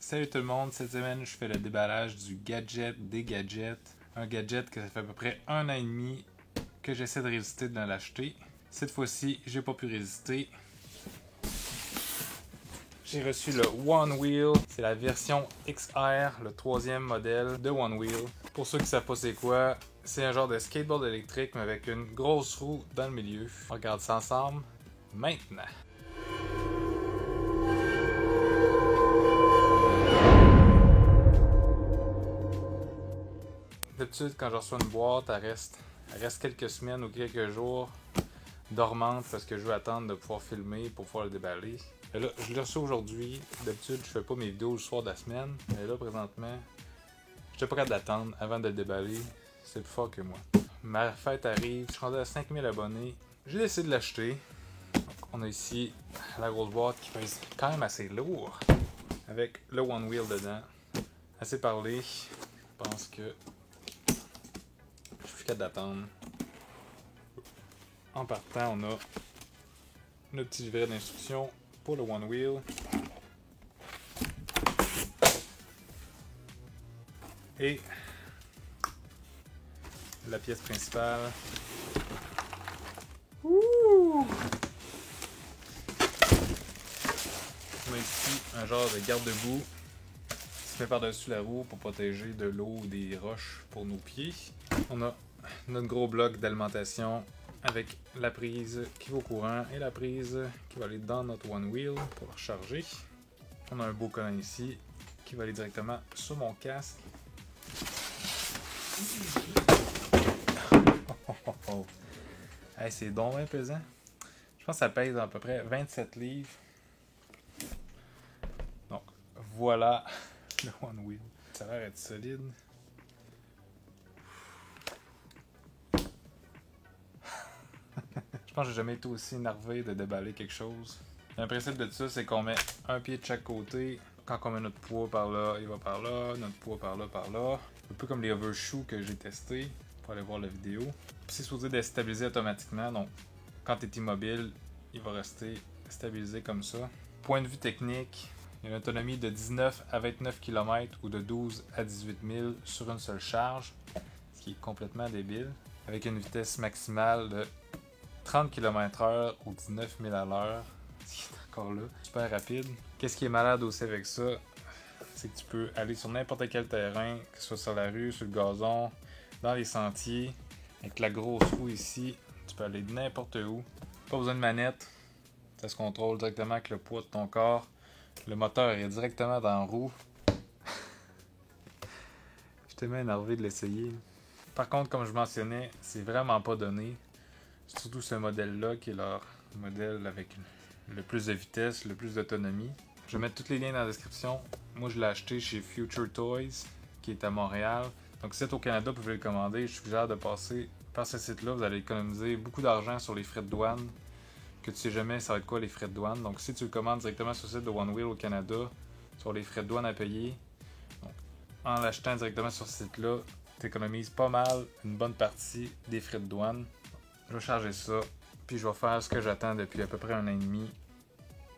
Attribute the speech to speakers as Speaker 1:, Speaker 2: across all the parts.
Speaker 1: Salut tout le monde, cette semaine je fais le déballage du gadget des gadgets. Un gadget que ça fait à peu près 1 an et demi que j'essaie de résister de l'acheter. Cette fois-ci, j'ai pas pu résister. J'ai reçu le Onewheel, c'est la version XR, le 3e modèle de Onewheel. Pour ceux qui savent pas c'est quoi, c'est un genre de skateboard électrique mais avec une grosse roue dans le milieu. On regarde ça ensemble maintenant. D'habitude, quand je reçois une boîte, elle reste quelques semaines ou quelques jours dormante parce que je veux attendre de pouvoir filmer pour pouvoir le déballer. Et là, je l'ai reçu aujourd'hui. D'habitude, je fais pas mes vidéos le soir de la semaine. Mais là, présentement, je suis pas capable d'attendre avant de le déballer. C'est plus fort que moi. Ma fête arrive, je suis rendu à 5000 abonnés. J'ai décidé de l'acheter. On a ici la grosse boîte qui pèse quand même assez lourd. Avec le Onewheel dedans. Assez parlé. Je pense que je suis plus capable d'attendre. En partant, on a le petit livret d'instructions pour le Onewheel. Et la pièce principale. Ouh! On a ici un genre de garde-boue qui se met par-dessus la roue pour protéger de l'eau ou des roches pour nos pieds. On a notre gros bloc d'alimentation avec la prise qui va au courant et la prise qui va aller dans notre Onewheel pour le recharger. On a un beau collant ici qui va aller directement sur mon casque. Hey, c'est donc bien pesant. Je pense que ça pèse à peu près 27 livres. Donc voilà le Onewheel. Ça a l'air d'être solide. Je pense que j'ai jamais été aussi énervé de déballer quelque chose. Le principe de ça, c'est qu'on met un pied de chaque côté. Quand on met notre poids par là, il va par là. Notre poids par là, par là. Un peu comme les overshoes que j'ai testés pour aller voir la vidéo. Puis c'est supposé d'être stabilisé automatiquement. Donc, quand tu es immobile, il va rester stabilisé comme ça. Point de vue technique, il y a une autonomie de 19 à 29 km ou de 12 à 18 000 sur une seule charge. Ce qui est complètement débile. Avec une vitesse maximale de 30 km/h ou 19 000 à l'heure, ce qui est encore là, super rapide. Qu'est-ce qui est malade aussi avec ça, c'est que tu peux aller sur n'importe quel terrain, que ce soit sur la rue, sur le gazon, dans les sentiers, avec la grosse roue ici, tu peux aller n'importe où. Pas besoin de manette, ça se contrôle directement avec le poids de ton corps. Le moteur est directement dans la roue. Je suis tellement énervé de l'essayer. Par contre, comme je mentionnais, c'est vraiment pas donné. Surtout ce modèle-là qui est leur modèle avec le plus de vitesse, le plus d'autonomie. Je vais mettre tous les liens dans la description. Moi, je l'ai acheté chez Future Toys, qui est à Montréal. Donc, si vous êtes au Canada, vous pouvez le commander. Je suggère de passer par ce site-là. Vous allez économiser beaucoup d'argent sur les frais de douane, que tu sais jamais ça va être quoi les frais de douane. Donc, si tu le commandes directement sur le site de Onewheel au Canada, sur les frais de douane à payer, donc, en l'achetant directement sur ce site-là, tu économises pas mal, une bonne partie des frais de douane. Je vais charger ça, puis je vais faire ce que j'attends depuis à peu près 1 an et demi.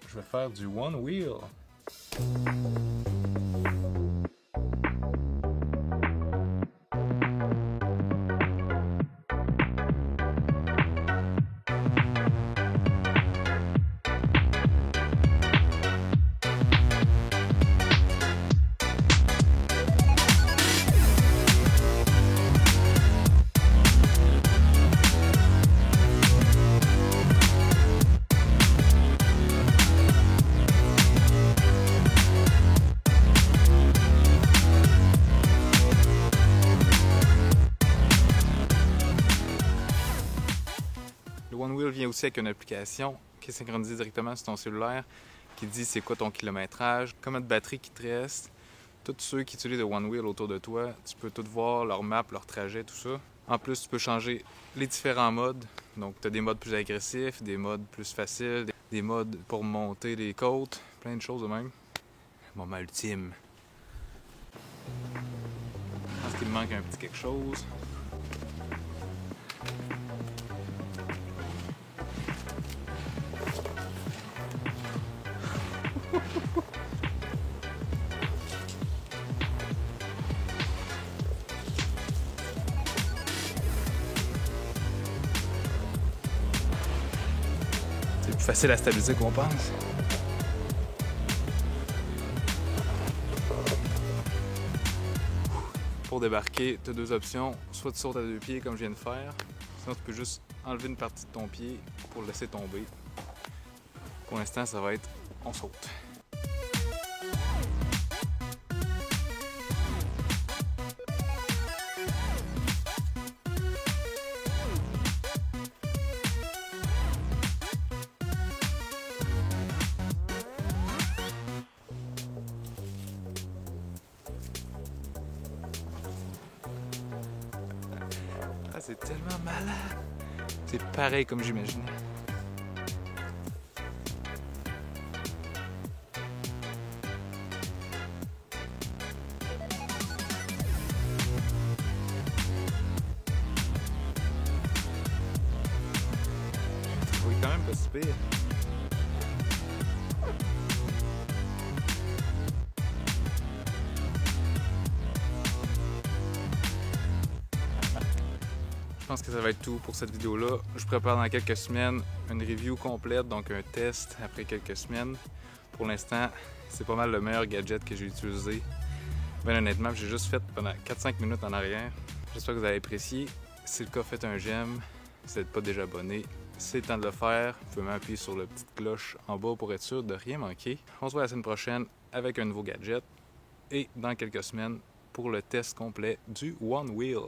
Speaker 1: Je vais faire du Onewheel. Le Onewheel vient aussi avec une application qui est synchronisée directement sur ton cellulaire, qui dit c'est quoi ton kilométrage, combien de batterie qui te reste. Tous ceux qui utilisent le Onewheel autour de toi, tu peux tout voir, leur map, leur trajet, tout ça. En plus, tu peux changer les différents modes. Donc, tu as des modes plus agressifs, des modes plus faciles, des modes pour monter les côtes, plein de choses de même. Moment ultime. Je pense qu'il me manque un petit quelque chose. plus facile à stabiliser qu'on pense. Pour débarquer, tu as deux options. Soit tu sautes à deux pieds comme je viens de faire, sinon tu peux juste enlever une partie de ton pied pour le laisser tomber. Pour l'instant, ça va être on saute. Ah, c'est tellement malade! C'est pareil comme j'imaginais. Oui, quand même pas si pire. Je pense que ça va être tout pour cette vidéo-là. Je prépare dans quelques semaines une review complète, donc un test après quelques semaines. Pour l'instant, c'est pas mal le meilleur gadget que j'ai utilisé. Ben honnêtement, j'ai juste fait pendant 4-5 minutes en arrière. J'espère que vous avez apprécié. Si c'est le cas, faites un j'aime. Si vous n'êtes pas déjà abonné, c'est le temps de le faire. Vous pouvez m'appuyer sur la petite cloche en bas pour être sûr de rien manquer. On se voit la semaine prochaine avec un nouveau gadget et dans quelques semaines pour le test complet du One Wheel.